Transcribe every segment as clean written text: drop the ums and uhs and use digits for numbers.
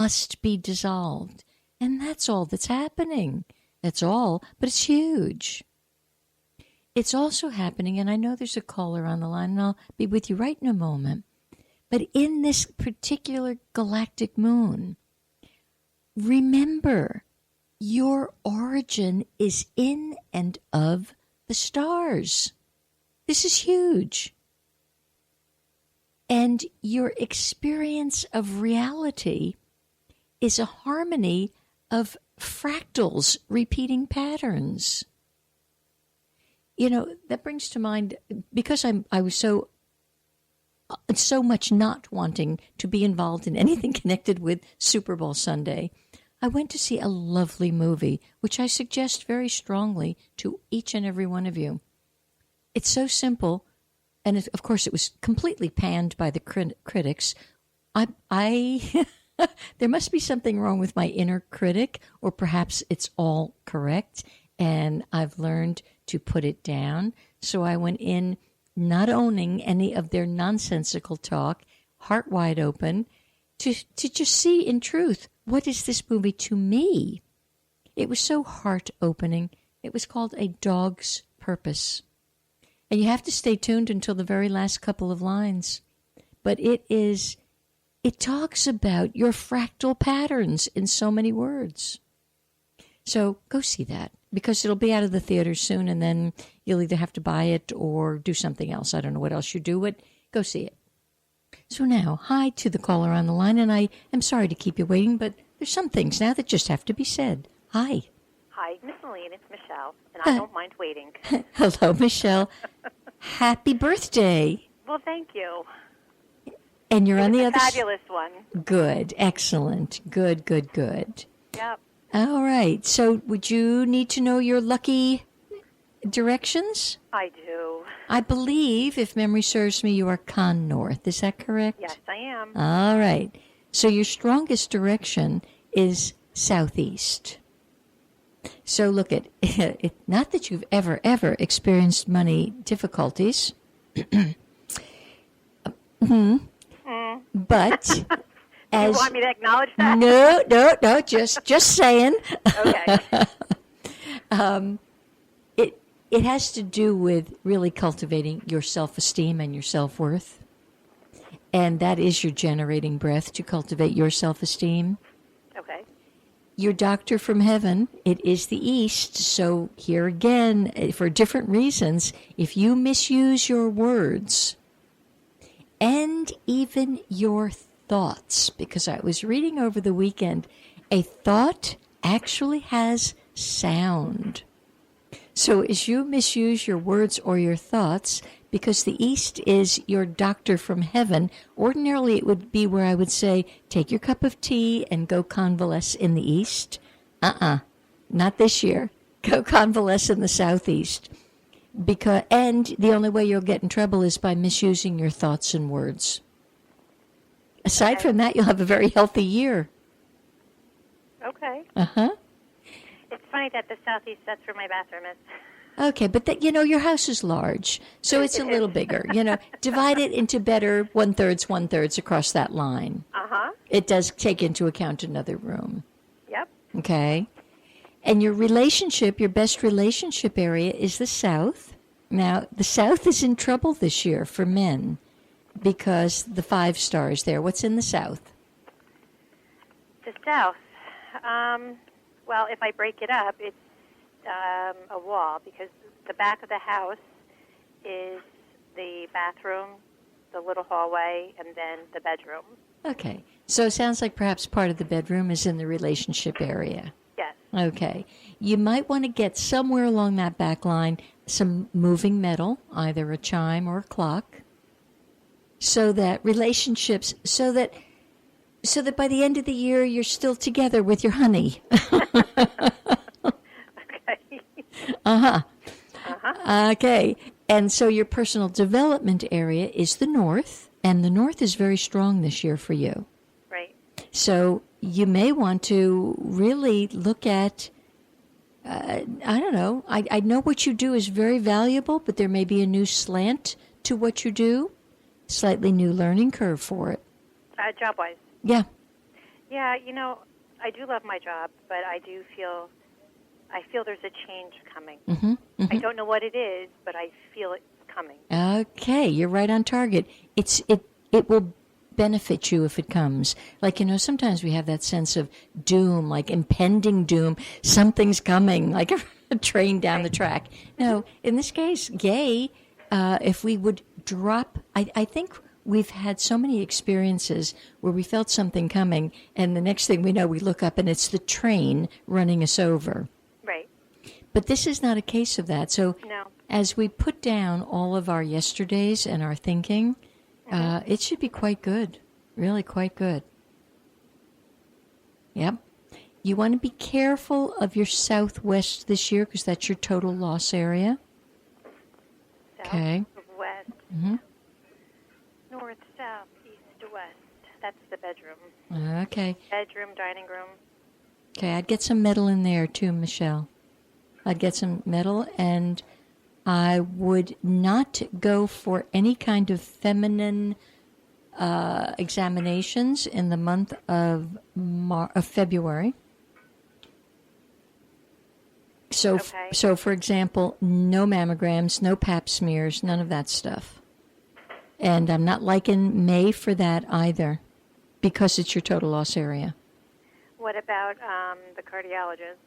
must be dissolved. And that's all that's happening. That's all, but it's huge. It's also happening, and I know there's a caller on the line, and I'll be with you right in a moment. But in this particular galactic moon, remember, your origin is in and of the stars. This is huge. And your experience of reality is a harmony of fractals repeating patterns. You know, that brings to mind, because I was so much not wanting to be involved in anything connected with Super Bowl Sunday, I went to see a lovely movie, which I suggest very strongly to each and every one of you. It's so simple, and of course it was completely panned by the critics. There must be something wrong with my inner critic, or perhaps it's all correct, and I've learned to put it down. So I went in not owning any of their nonsensical talk, heart wide open, to just see in truth, what is this movie to me? It was so heart-opening. It was called A Dog's Purpose. And you have to stay tuned until the very last couple of lines. But it talks about your fractal patterns in so many words. So go see that, because it'll be out of the theater soon, and then you'll either have to buy it or do something else. I don't know what else you do, but go see it. So now, hi to the caller on the line, and I am sorry to keep you waiting, but there's some things now that just have to be said. Hi. Hi, Miss Elaine, it's Michelle, and I don't mind waiting. Hello, Michelle. Happy birthday. Well, thank you. And you're on the other fabulous one. Good, excellent. Good. Yep. All right. So would you need to know your lucky directions? I do. I believe, if memory serves me, you are con north. Is that correct? Yes, I am. All right. So your strongest direction is southeast. So look at it. Not that you've ever experienced money difficulties. But you want me to acknowledge that? No. Just saying. Okay. It has to do with really cultivating your self-esteem and your self-worth. And that is your generating breath, to cultivate your self-esteem. Okay. Your doctor from heaven, it is the east. So here again, for different reasons, if you misuse your words and even your thoughts, because I was reading over the weekend, a thought actually has sound. So as you misuse your words or your thoughts, because the east is your doctor from heaven, ordinarily it would be where I would say, take your cup of tea and go convalesce in the east. Not this year. Go convalesce in the southeast. And the only way you'll get in trouble is by misusing your thoughts and words. Aside from that, you'll have a very healthy year. Okay. Uh-huh. It's funny that the southeast, that's where my bathroom is. Okay, but your house is large, so it's a little bigger. Divide it into better one-thirds across that line. Uh-huh. It does take into account another room. Yep. Okay. And your best relationship area is the south. Now, the south is in trouble this year for men because the 5 stars there. What's in the south? The south. Well, if I break it up, it's a wall, because the back of the house is the bathroom, the little hallway, and then the bedroom. Okay. So it sounds like perhaps part of the bedroom is in the relationship area. Yes. Okay. You might want to get somewhere along that back line some moving metal, either a chime or a clock, so that relationships, so that by the end of the year you're still together with your honey. Okay. Uh-huh. Okay. And so your personal development area is the north, and the north is very strong this year for you. Right. So you may want to really look at, I don't know, I know what you do is very valuable, but there may be a new slant to what you do, slightly new learning curve for it. Job-wise. Yeah. Yeah, I do love my job, but I feel there's a change coming. Mm-hmm, mm-hmm. I don't know what it is, but I feel it's coming. Okay, you're right on target. It will benefit you if it comes. Like, sometimes we have that sense of doom, like impending doom. Something's coming, like a train down the track. No, in this case, yay, if we would drop, I think we've had so many experiences where we felt something coming, and the next thing we know, we look up and it's the train running us over. Right. But this is not a case of that. So No. as we put down all of our yesterdays and our thinking, it should be quite good, really quite good. Yep. You want to be careful of your southwest this year because that's your total loss area. Okay. West. Mm-hmm. North, south, east, west. That's the bedroom. Okay. Bedroom, dining room. Okay, I'd get some metal in there too, Michelle. I'd get some metal, and I would not go for any kind of feminine examinations in the month of February. So, Okay. So for example, no mammograms, no pap smears, none of that stuff. And I'm not liking May for that either, because it's your total loss area. What about the cardiologist?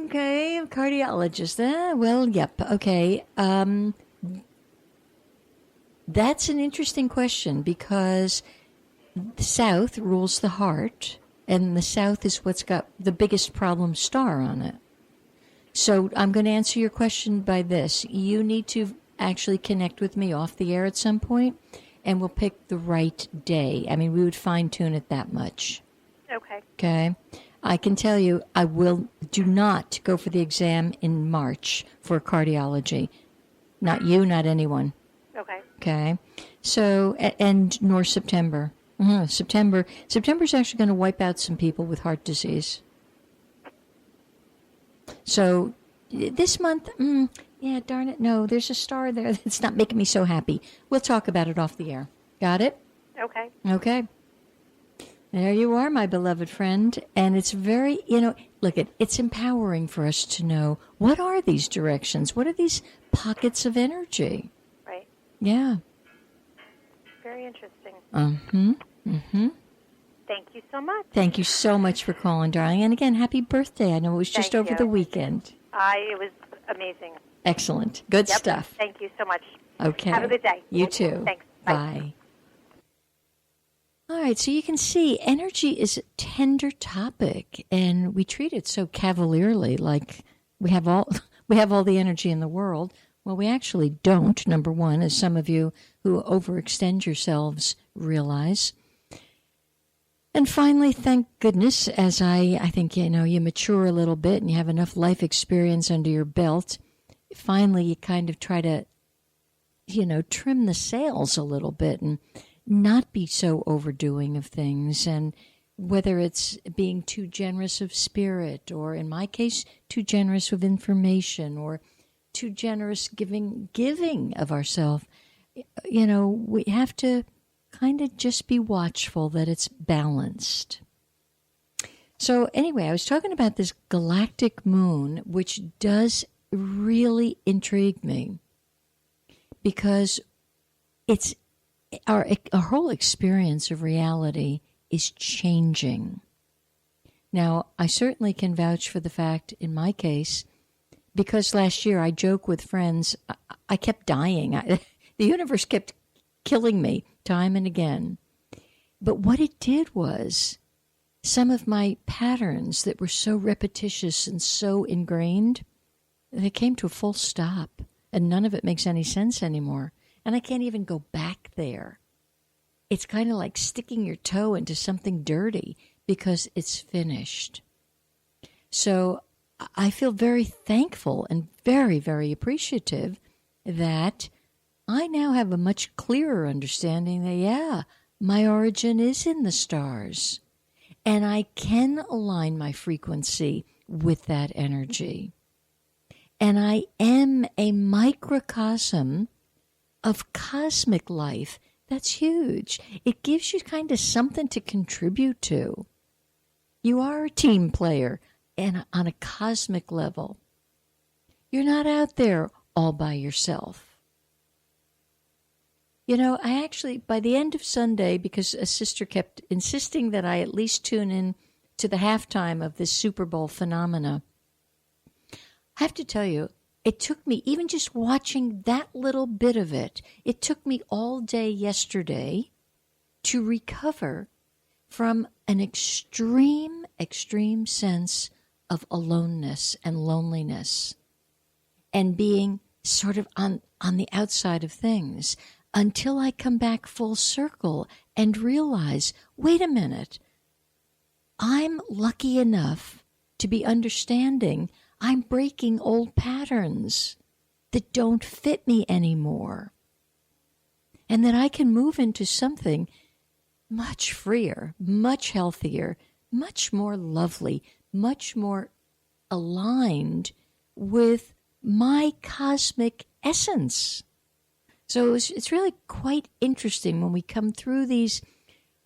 Okay, cardiologist. Well, yep. Okay. That's an interesting question because the South rules the heart, and the South is what's got the biggest problem star on it. So I'm going to answer your question by this. You need to actually connect with me off the air at some point, and we'll pick the right day. I mean, we would fine-tune it that much. Okay. Okay? I can tell you, do not go for the exam in March for cardiology. Not you, not anyone. Okay. Okay? So, and nor September. September's actually going to wipe out some people with heart disease. So, this month, yeah, darn it, no, there's a star there that's not making me so happy. We'll talk about it off the air. Got it? Okay. Okay. There you are, my beloved friend. And it's very, it's empowering for us to know what are these directions? What are these pockets of energy? Right. Yeah. Very interesting. Mm-hmm. Thank you so much. Thank you so much for calling, darling. And again, happy birthday. I know it was just Thank over you. the weekend. It was amazing. Excellent. Good Yep. stuff. Thank you so much. Okay. Have a good day. You too. Thanks. Bye. All right, so you can see energy is a tender topic, and we treat it so cavalierly, like we have all the energy in the world. Well, we actually don't, number one, as some of you who overextend yourselves realize. And finally, thank goodness, as I think, you mature a little bit and you have enough life experience under your belt, finally you kind of try to, trim the sails a little bit and not be so overdoing of things. And whether it's being too generous of spirit, or in my case, too generous with information, or too generous giving of ourselves, we have to kind of just be watchful that it's balanced. So anyway, I was talking about this galactic moon, which does really intrigue me because it's our whole experience of reality is changing. Now, I certainly can vouch for the fact, in my case, because last year I joke with friends, I kept dying. The universe kept killing me time and again. But what it did was some of my patterns that were so repetitious and so ingrained, they came to a full stop, and none of it makes any sense anymore. And I can't even go back there. It's kind of like sticking your toe into something dirty because it's finished. So I feel very thankful and very, very appreciative that I now have a much clearer understanding that, my origin is in the stars. And I can align my frequency with that energy. And I am a microcosm of cosmic life That's huge. It gives you kind of something to contribute to. You are a team player and on a cosmic level. You're not out there all by yourself. You know, I actually, by the end of Sunday, because a sister kept insisting that I at least tune in to the halftime of this Super Bowl phenomena, I have to tell you, it took me, even just watching that little bit of it, it took me all day yesterday to recover from an extreme sense of aloneness and loneliness and being sort of on the outside of things until I come back full circle and realize, wait a minute, I'm lucky enough to be understanding I'm breaking old patterns that don't fit me anymore. And that I can move into something much freer, much healthier, much more lovely, much more aligned with my cosmic essence. So it's really quite interesting when we come through these.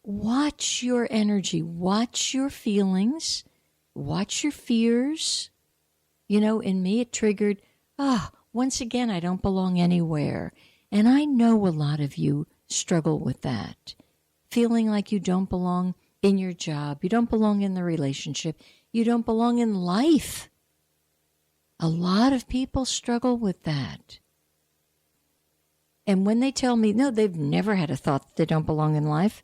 Watch your energy, watch your feelings, watch your fears. You know, in me it triggered, once again, I don't belong anywhere. And I know a lot of you struggle with that. Feeling like you don't belong in your job, you don't belong in the relationship, you don't belong in life. A lot of people struggle with that. And when they tell me, no, they've never had a thought that they don't belong in life,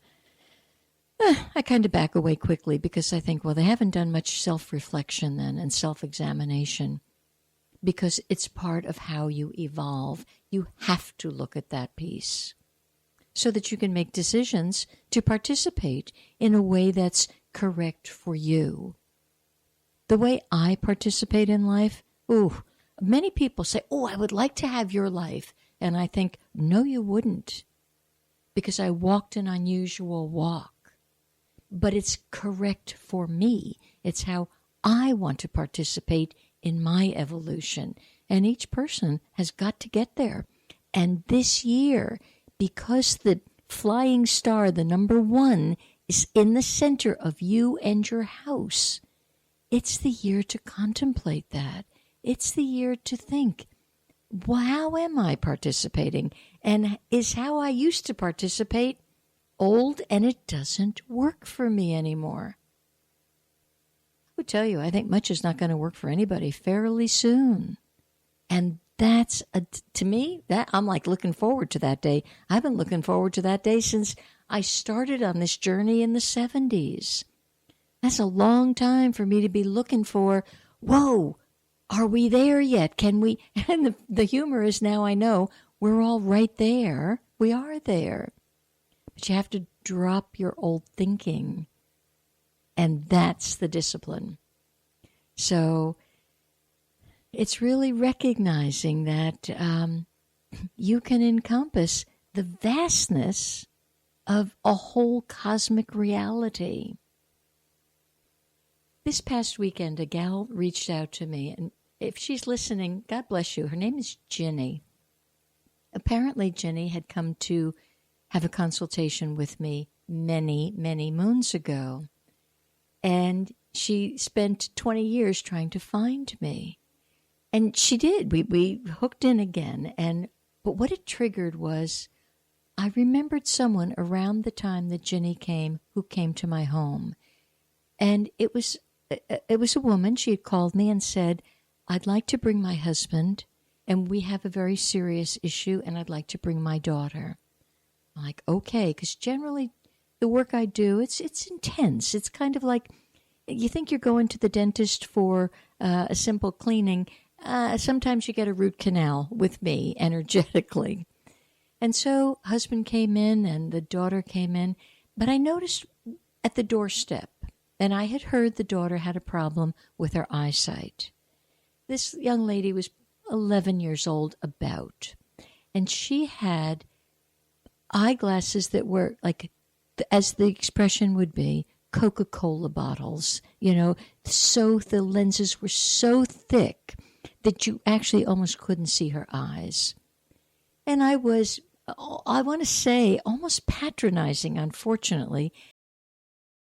I kind of back away quickly because I think, well, they haven't done much self-reflection then and self-examination because it's part of how you evolve. You have to look at that piece so that you can make decisions to participate in a way that's correct for you. The way I participate in life, many people say, I would like to have your life. And I think, no, you wouldn't, because I walked an unusual walk. But it's correct for me. It's how I want to participate in my evolution. And each person has got to get there. And this year, because the flying star, the number 1, is in the center of you and your house, it's the year to contemplate that. It's the year to think, well, how am I participating? And is how I used to participate old and it doesn't work for me anymore? I would tell you, I think much is not going to work for anybody fairly soon. And that's, to me, that I'm like looking forward to that day. I've been looking forward to that day since I started on this journey in the 70s. That's a long time for me to be looking for, whoa, are we there yet? Can we? And the humor is now I know we're all right there. We are there. But you have to drop your old thinking. And that's the discipline. So it's really recognizing that you can encompass the vastness of a whole cosmic reality. This past weekend, a gal reached out to me, and if she's listening, God bless you. Her name is Ginny. Apparently, Ginny had come to have a consultation with me many, many moons ago. And she spent 20 years trying to find me. And she did. We hooked in again. But what it triggered was I remembered someone around the time that Ginny came who came to my home. And it was a woman. She had called me and said, I'd like to bring my husband, and we have a very serious issue, and I'd like to bring my daughter. I'm like, okay, because generally the work I do, it's intense. It's kind of like you think you're going to the dentist for a simple cleaning. Sometimes you get a root canal with me energetically. And so husband came in and the daughter came in, but I noticed at the doorstep, and I had heard the daughter had a problem with her eyesight. This young lady was 11 years old about, and she had eyeglasses that were like, as the expression would be, Coca-Cola bottles, so the lenses were so thick that you actually almost couldn't see her eyes. And I was I want to say almost patronizing, unfortunately,